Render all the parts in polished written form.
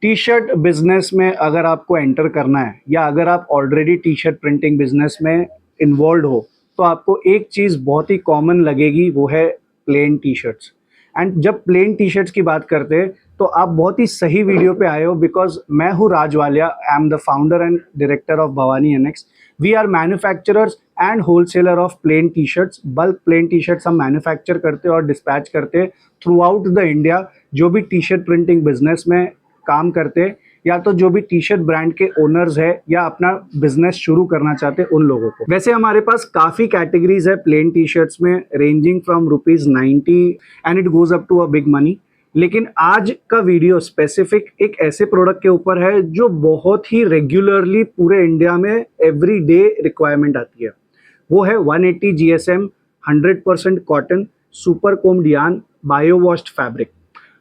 T shirt business में अगर आपको एंटर करना है या अगर आप already T shirt printing business में इन्वॉल्व हो तो आपको एक चीज़ बहुत ही कॉमन लगेगी, वो है प्लेन टी शर्ट्स। एंड जब प्लेन टी शर्ट्स की बात करते हैं तो आप बहुत ही सही वीडियो पे आए हो, बिकॉज मैं हूँ Raj Walia, I am the founder and director of Bhavani annex. We are manufacturers and wholesaler of plain T shirts. Bulk plain T shirts हम मैन्युफैक्चर करते हैं और डिस्पैच करते हैं थ्रू आउट द इंडिया। जो भी टी शर्ट प्रिंटिंग बिजनेस में काम करते हैं या तो जो भी टी शर्ट ब्रांड के ओनर्स है या अपना बिजनेस शुरू करना चाहते हैं उन लोगों को। वैसे हमारे पास काफ़ी कैटेगरीज है प्लेन टी शर्ट्स में, ranging from ₹90 and it goes up to a big money. लेकिन आज का वीडियो स्पेसिफिक एक ऐसे प्रोडक्ट के ऊपर है जो बहुत ही रेगुलरली पूरे इंडिया में एवरी डे रिक्वायरमेंट आती है। वो है 180 GSM 100% cotton super combed yarn bio washed fabric.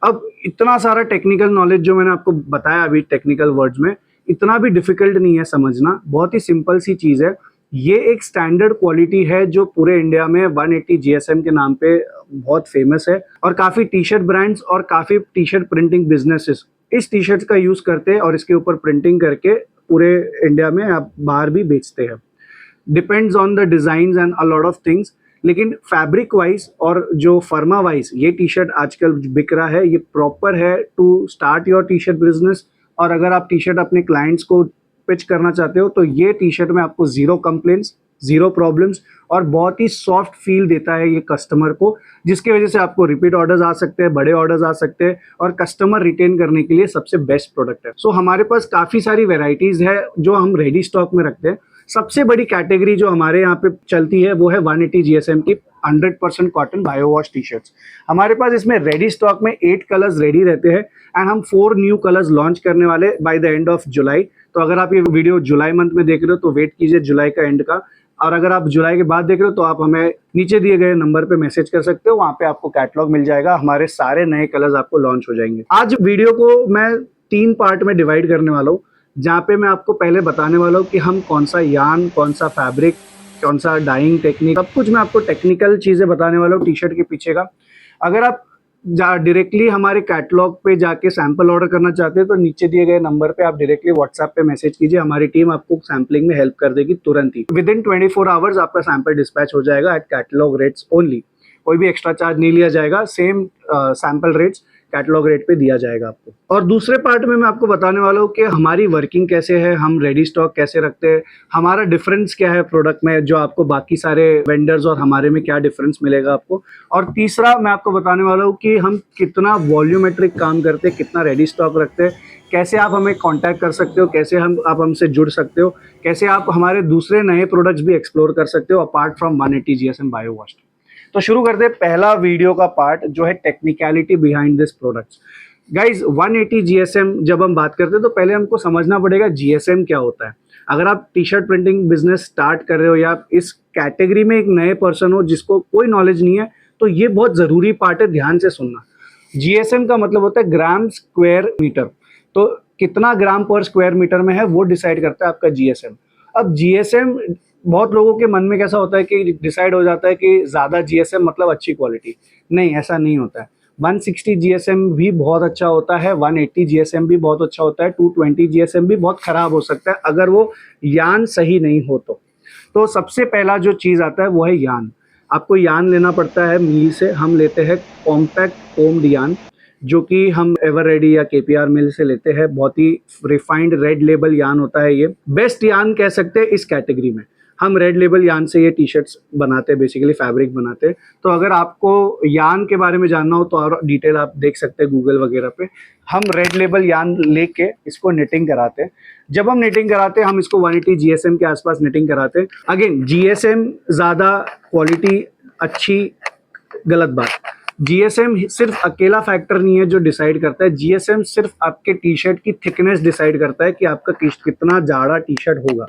अब इतना सारा टेक्निकल नॉलेज जो मैंने आपको बताया अभी टेक्निकल वर्ड्स में, इतना भी डिफिकल्ट नहीं है समझना, बहुत ही सिंपल सी चीज़ है। ये एक स्टैंडर्ड क्वालिटी है जो पूरे इंडिया में 180 GSM के नाम पे बहुत फेमस है और काफ़ी टी शर्ट ब्रांड्स और काफ़ी टी शर्ट प्रिंटिंग बिजनेसेस इस टी शर्ट का यूज़ करते हैं और इसके ऊपर प्रिंटिंग करके पूरे इंडिया में आप बाहर भी बेचते हैं। Depends on the design and a lot of things. लेकिन फैब्रिक वाइज और जो फर्मा वाइज ये टी शर्ट आजकल बिक रहा है, ये प्रॉपर है to start your T shirt business. और अगर आप टी शर्ट अपने क्लाइंट्स को पिच करना चाहते हो तो ये टी शर्ट में आपको ज़ीरो कंप्लेंट्स, ज़ीरो प्रॉब्लम्स और बहुत ही सॉफ्ट फील देता है ये कस्टमर को, जिसकी वजह से आपको रिपीट ऑर्डर्स आ सकते हैं, बड़े ऑर्डर्स आ सकते हैं और कस्टमर रिटेन करने के लिए सबसे बेस्ट प्रोडक्ट है। सो हमारे पास काफ़ी सारी वेराइटीज़ है जो हम रेडी स्टॉक में रखते हैं। सबसे बड़ी कैटेगरी जो हमारे यहाँ पे चलती है वो है 180 GSM की 100% cotton bio wash T shirts. हमारे पास इसमें रेडी स्टॉक में 8 कलर्स रेडी रहते हैं एंड हम 4 न्यू कलर्स लॉन्च करने वाले by the end of July. तो अगर आप ये वीडियो जुलाई मंथ में देख रहे हो तो वेट कीजिए जुलाई का एंड का, और अगर आप जुलाई के बाद देख रहे हो तो आप हमें नीचे दिए गए नंबर पे मैसेज कर सकते हो, वहाँ पे आपको कैटलॉग मिल जाएगा, हमारे सारे नए कलर्स आपको लॉन्च हो जाएंगे। आज वीडियो को मैं 3 पार्ट में डिवाइड करने वाला हूँ, जहाँ पे मैं आपको पहले बताने वाला हूँ कि हम कौन सा यार्न, कौन सा फैब्रिक, कौन सा डाइंग टेक्निक, सब कुछ मैं आपको टेक्निकल चीज़ें बताने वाला हूँ टी शर्ट के पीछे का। अगर आप डायरेक्टली हमारे कैटलॉग पे जाके सैंपल ऑर्डर करना चाहते हैं तो नीचे दिए गए नंबर पे आप डायरेक्टली व्हाट्सएप पे मैसेज कीजिए, हमारी टीम आपको सैम्पलिंग में हेल्प कर देगी तुरंत ही। विद इन 24 आवर्स आपका सैंपल डिस्पैच हो जाएगा एट कैटलॉग रेट्स ओनली। कोई भी एक्स्ट्रा चार्ज नहीं लिया जाएगा, same sample rates catalogue rate पे दिया जाएगा आपको। और दूसरे पार्ट में मैं आपको बताने वाला हूँ कि हमारी वर्किंग कैसे है, हम रेडी स्टॉक कैसे रखते हैं, हमारा डिफरेंस क्या है प्रोडक्ट में जो आपको बाकी सारे वेंडर्स और हमारे में क्या डिफरेंस मिलेगा आपको। और तीसरा मैं आपको बताने वाला हूँ कि हम कितना वॉल्यूमेट्रिक काम करते हैं, कितना रेडी स्टॉक रखते हैं, कैसे आप हमें कांटेक्ट कर सकते हो, कैसे आप हमसे जुड़ सकते हो, कैसे आप हमारे दूसरे नए प्रोडक्ट्स भी एक्सप्लोर कर सकते हो apart from 180 GSM bio wash. तो शुरू करते हैं पहला वीडियो का पार्ट जो है technicality behind this products. Guys 180 GSM जब हम बात करते हैं तो पहले हमको समझना पड़ेगा GSM क्या होता है। अगर आप T shirt printing business start कर रहे हो या इस कैटेगरी में एक नए पर्सन हो जिसको कोई नॉलेज नहीं है तो ये बहुत ज़रूरी पार्ट है, ध्यान से सुनना। GSM का मतलब होता है ग्राम स्क्वायर मीटर। तो कितना ग्राम पर स्क्वायर मीटर में है वो डिसाइड करता है आपका GSM। अब GSM बहुत लोगों के मन में कैसा होता है कि डिसाइड हो जाता है कि ज़्यादा GSM मतलब अच्छी क्वालिटी। नहीं, ऐसा नहीं होता है। 160 GSM भी बहुत अच्छा होता है, 180 GSM भी बहुत अच्छा होता है, 220 GSM भी बहुत ख़राब हो सकता है अगर वो यार्न सही नहीं हो तो सबसे पहला जो चीज़ आता है वो है यार्न। आपको यार्न लेना पड़ता है मिल से। हम लेते हैं कॉम्पैक्ट कोम्ड यार्न जो कि हम एवर रेडी या KPR मिल से लेते हैं। बहुत ही रिफाइंड रेड लेबल यार्न होता है, ये बेस्ट यार्न कह सकते हैं इस कैटेगरी में। हम रेड लेबल यार्न से ये टी शर्ट्स बनाते हैं, बेसिकली फैब्रिक बनाते हैं। तो अगर आपको यार्न के बारे में जानना हो तो और डिटेल आप देख सकते हैं गूगल वगैरह पे। हम रेड लेबल यार्न लेके इसको निटिंग कराते हैं। जब हम निटिंग कराते हैं हम इसको 180 GSM के आसपास निटिंग कराते हैं। अगेन GSM ज़्यादा क्वालिटी अच्छी, गलत बात। GSM सिर्फ अकेला फैक्टर नहीं है जो डिसाइड करता है। GSM सिर्फ आपके टी शर्ट की थिकनेस डिसाइड करता है कि आपका कितना जाड़ा टी शर्ट होगा।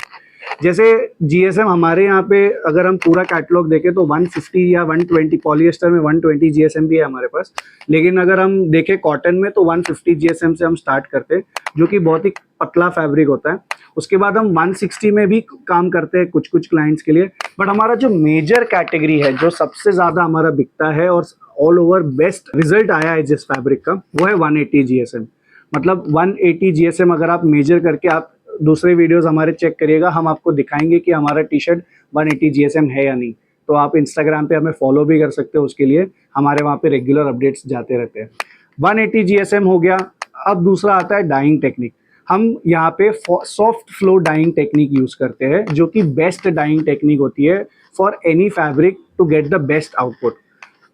जैसे GSM हमारे यहाँ पे अगर हम पूरा कैटलॉग देखें तो 150 या 120, पॉलिएस्टर में 120 GSM भी है हमारे पास। लेकिन अगर हम देखें कॉटन में तो 150 GSM से हम स्टार्ट करते हैं जो कि बहुत ही पतला फैब्रिक होता है। उसके बाद हम 160 में भी काम करते हैं कुछ कुछ क्लाइंट्स के लिए। बट हमारा जो मेजर कैटेगरी है, जो सबसे ज़्यादा हमारा बिकता है और ऑल ओवर बेस्ट रिजल्ट आया है जिस फैब्रिक का, वो है 180 GSM। मतलब 180 जीएसएम अगर आप मेजर करके आप दूसरे वीडियोस हमारे चेक करिएगा, हम आपको दिखाएंगे कि हमारा टी शर्ट 180 जीएसएम है या नहीं। तो आप इंस्टाग्राम पे हमें फॉलो भी कर सकते हो, उसके लिए हमारे वहाँ पे रेगुलर अपडेट्स जाते रहते हैं। 180 जीएसएम हो गया। अब दूसरा आता है डाइंग टेक्निक। हम यहाँ पे soft flow dyeing technique use करते हैं, जो कि बेस्ट डाइंग टेक्निक होती है for any fabric to get the best output.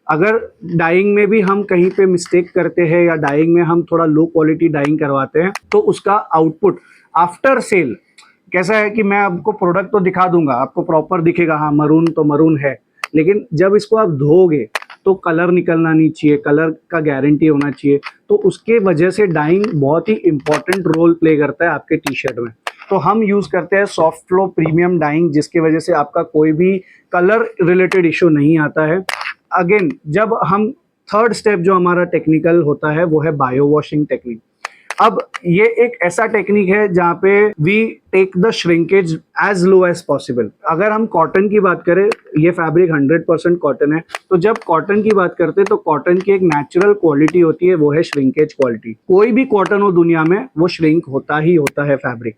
अगर डाइंग में भी हम कहीं पे मिस्टेक करते हैं या डाइंग में हम थोड़ा लो क्वालिटी डाइंग करवाते हैं, तो उसका आउटपुट आफ्टर सेल कैसा है कि मैं आपको प्रोडक्ट तो दिखा दूंगा, आपको प्रॉपर दिखेगा, हाँ मरून तो मरून है, लेकिन जब इसको आप धोओगे तो कलर निकलना नहीं चाहिए, कलर का गारंटी होना चाहिए। तो उसके वजह से डाइंग बहुत ही इंपॉर्टेंट रोल प्ले करता है आपके टी शर्ट में। तो हम यूज़ करते हैं सॉफ्ट फ्लो प्रीमियम डाइंग, जिसकी वजह से आपका कोई भी कलर रिलेटेड इशू नहीं आता है। अगेन जब हम थर्ड स्टेप जो हमारा टेक्निकल होता है वो है बायो वॉशिंग टेक्निक। अब ये एक ऐसा टेक्निक है जहाँ पे we take the shrinkage as low as possible. अगर हम कॉटन की बात करें, ये फैब्रिक 100% कॉटन है, तो जब कॉटन की बात करते हैं तो कॉटन की एक नेचुरल क्वालिटी होती है, वो है श्रिंकेज क्वालिटी। कोई भी कॉटन हो दुनिया में वो श्रिंक होता ही होता है फैब्रिक।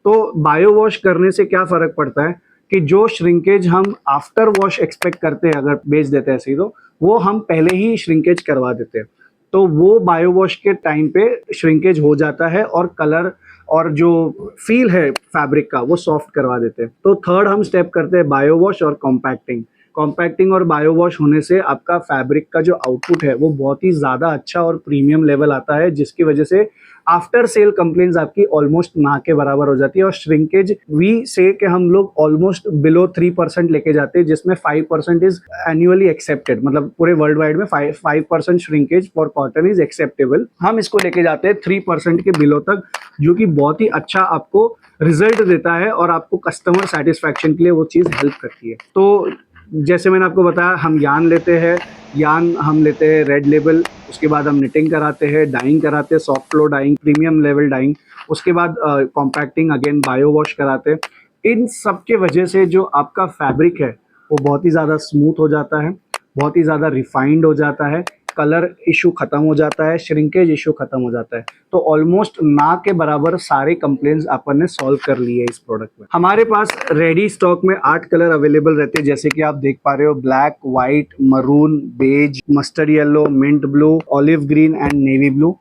तो बायो वॉश करने से क्या फर्क पड़ता है कि जो श्रिंकेज हम आफ्टर वॉश एक्सपेक्ट करते हैं, अगर बेच देते हैं ऐसे ही, तो वो हम पहले ही श्रिंकेज करवा देते हैं। तो वो बायो वॉश के टाइम पे श्रिंकेज हो जाता है और कलर और जो फील है फैब्रिक का वो सॉफ्ट करवा देते हैं। तो थर्ड हम स्टेप करते हैं बायो वॉश और कॉम्पैक्टिंग। कॉम्पैक्टिंग और बायो वॉश होने से आपका फैब्रिक का जो आउटपुट है वो बहुत ही ज़्यादा अच्छा और प्रीमियम लेवल आता है, जिसकी वजह से आफ्टर सेल कंप्लेंट्स आपकी ऑलमोस्ट ना के बराबर हो जाती है। और श्रिंकेज वी से कि हम लोग ऑलमोस्ट बिलो 3% लेके जाते हैं, जिसमें 5% इज एनुअली एक्सेप्टेड, मतलब पूरे वर्ल्ड वाइड में 5% shrinkage for cotton is acceptable. हम इसको लेके जाते हैं 3% के बिलो तक, जो कि बहुत ही अच्छा आपको रिजल्ट देता है और आपको कस्टमर सेटिस्फैक्शन के लिए वो चीज़ हेल्प करती है। तो जैसे मैंने आपको बताया, हम यान लेते हैं, यान हम लेते हैं रेड लेबल, उसके बाद हम निटिंग कराते हैं, डाइंग कराते हैं, soft flow dyeing, premium level dyeing, उसके बाद कॉम्पैक्टिंग, अगेन बायो वॉश कराते हैं। इन सब के वजह से जो आपका फैब्रिक है वो बहुत ही ज़्यादा स्मूथ हो जाता है, बहुत ही ज़्यादा रिफाइंड हो जाता है, कलर इशू खत्म हो जाता है, श्रिंकेज इशू खत्म हो जाता है। तो ऑलमोस्ट ना के बराबर सारे कंप्लेंट्स अपन ने सॉल्व कर लिए इस प्रोडक्ट में। हमारे पास रेडी स्टॉक में 8 कलर अवेलेबल रहते हैं, जैसे कि आप देख पा रहे हो, black, white, maroon, beige, mustard yellow, mint blue, olive green and navy blue.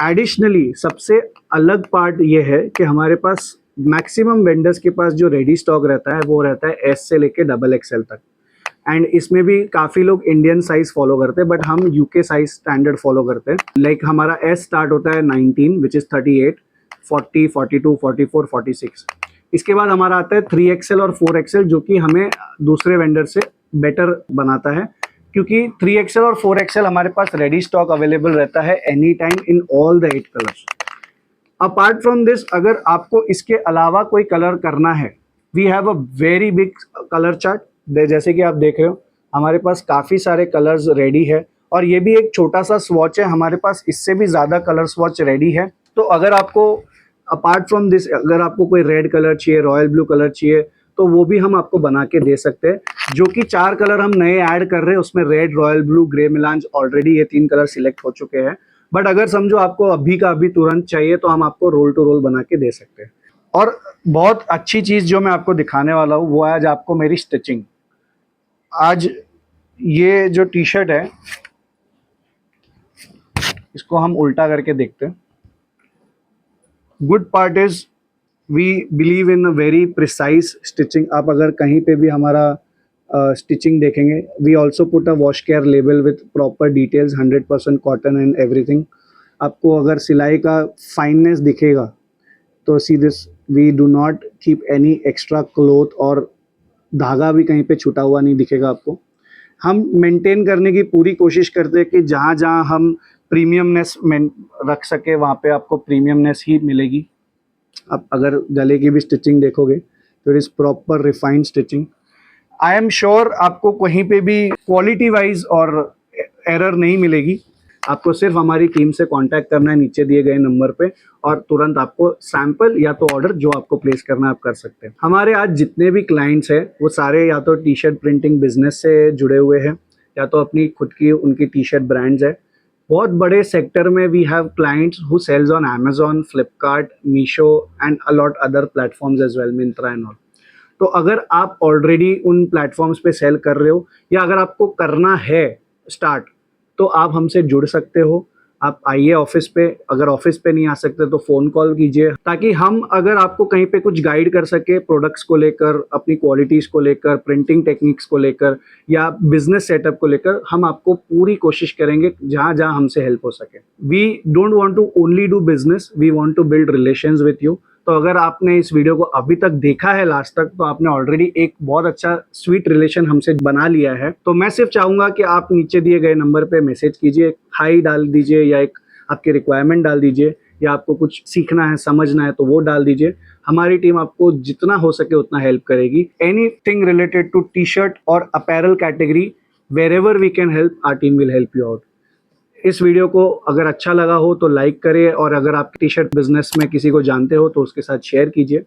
Additionally सबसे अलग पार्ट ये है कि हमारे पास मैक्सिमम वेंडर्स के पास जो रेडी स्टॉक रहता है वो रहता है एस से लेके डबल एक्सएल तक। एंड इसमें भी काफ़ी लोग इंडियन साइज फॉलो करते हैं, बट हम यूके साइज स्टैंडर्ड फॉलो करते हैं। लाइक हमारा एस स्टार्ट होता है 19 विच इज़ 38, 40, 42, 44, 46। इसके बाद हमारा आता है 3XL और 4XL, जो कि हमें दूसरे वेंडर से बेटर बनाता है, क्योंकि 3XL और 4XL हमारे पास रेडी स्टॉक अवेलेबल रहता है any time in all the 8 colours. Apart from this, अगर आपको इसके अलावा कोई कलर करना है, we have a very big colour chart. जैसे कि आप देख रहे हो, हमारे पास काफ़ी सारे कलर्स रेडी है, और ये भी एक छोटा सा स्वॉच है, हमारे पास इससे भी ज़्यादा कलर स्वॉच रेडी है। तो अगर आपको अपार्ट फ्रॉम दिस, अगर आपको कोई रेड कलर चाहिए, रॉयल ब्लू कलर चाहिए, तो वो भी हम आपको बना के दे सकते हैं। जो कि 4 कलर हम नए ऐड कर रहे हैं, उसमें red, royal blue, grey melange, already ये 3 कलर सिलेक्ट हो चुके हैं। बट अगर समझो आपको अभी का अभी तुरंत चाहिए, तो हम आपको रोल टू रोल बना के दे सकते हैं। और बहुत अच्छी चीज़ जो मैं आपको दिखाने वाला हूँ वो है आज आपको मेरी स्टिचिंग। आज ये जो टी शर्ट है, इसको हम उल्टा करके देखते हैं। Good part is we believe in a very precise stitching. आप अगर कहीं पे भी हमारा स्टिचिंग देखेंगे, we also put a wash care label with proper details, 100% cotton and everything. आपको अगर सिलाई का फाइननेस दिखेगा तो see this, we do not keep any extra cloth, और धागा भी कहीं पे छूटा हुआ नहीं दिखेगा आपको। हम मेंटेन करने की पूरी कोशिश करते हैं कि जहाँ जहाँ हम प्रीमियमनेस में रख सके वहाँ पे आपको प्रीमियमनेस ही मिलेगी। आप अगर गले की भी स्टिचिंग देखोगे तो it is proper refined stitching. I am sure आपको कहीं पे भी क्वालिटी वाइज और एरर नहीं मिलेगी। आपको सिर्फ हमारी टीम से कांटेक्ट करना है नीचे दिए गए नंबर पे, और तुरंत आपको सैंपल या तो ऑर्डर जो आपको प्लेस करना है आप कर सकते हैं। हमारे आज जितने भी क्लाइंट्स हैं वो सारे या तो टी शर्ट प्रिंटिंग बिजनेस से जुड़े हुए हैं, या तो अपनी खुद की उनकी टी शर्ट ब्रांड्स है, बहुत बड़े सेक्टर में we have clients who sells on Amazon, Flipkart, Meesho and a lot other platforms as well, Myntra and all. तो अगर आप ऑलरेडी उन प्लेटफॉर्म्स पे सेल कर रहे हो या अगर आपको करना है स्टार्ट, तो आप हमसे जुड़ सकते हो। आप आइए ऑफिस पे, अगर ऑफिस पे नहीं आ सकते तो फ़ोन कॉल कीजिए, ताकि हम अगर आपको कहीं पे कुछ गाइड कर सके प्रोडक्ट्स को लेकर, अपनी क्वालिटीज़ को लेकर, प्रिंटिंग टेक्निक्स को लेकर या बिजनेस सेटअप को लेकर, हम आपको पूरी कोशिश करेंगे जहाँ जहाँ हमसे हेल्प हो सके। We don't want to only do business, we want to build relations with you. तो अगर आपने इस वीडियो को अभी तक देखा है लास्ट तक, तो आपने ऑलरेडी एक बहुत अच्छा स्वीट रिलेशन हमसे बना लिया है। तो मैं सिर्फ चाहूँगा कि आप नीचे दिए गए नंबर पे मैसेज कीजिए, हाई डाल दीजिए या एक आपकी रिक्वायरमेंट डाल दीजिए, या आपको कुछ सीखना है, समझना है तो वो डाल दीजिए। हमारी टीम आपको जितना हो सके उतना हेल्प करेगी। Anything related to T shirt और apparel category, wherever we can help, our team will help you out. इस वीडियो को अगर अच्छा लगा हो तो लाइक करिए, और अगर आप टी शर्ट बिजनेस में किसी को जानते हो तो उसके साथ शेयर कीजिए,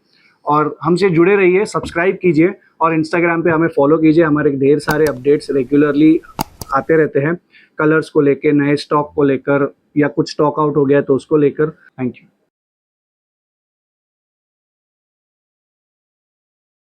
और हमसे जुड़े रहिए, सब्सक्राइब कीजिए, और इंस्टाग्राम पे हमें फॉलो कीजिए। हमारे ढेर सारे अपडेट्स रेगुलरली आते रहते हैं, कलर्स को लेकर, नए स्टॉक को लेकर, या कुछ स्टॉक आउट हो गया तो उसको लेकर। Thank you.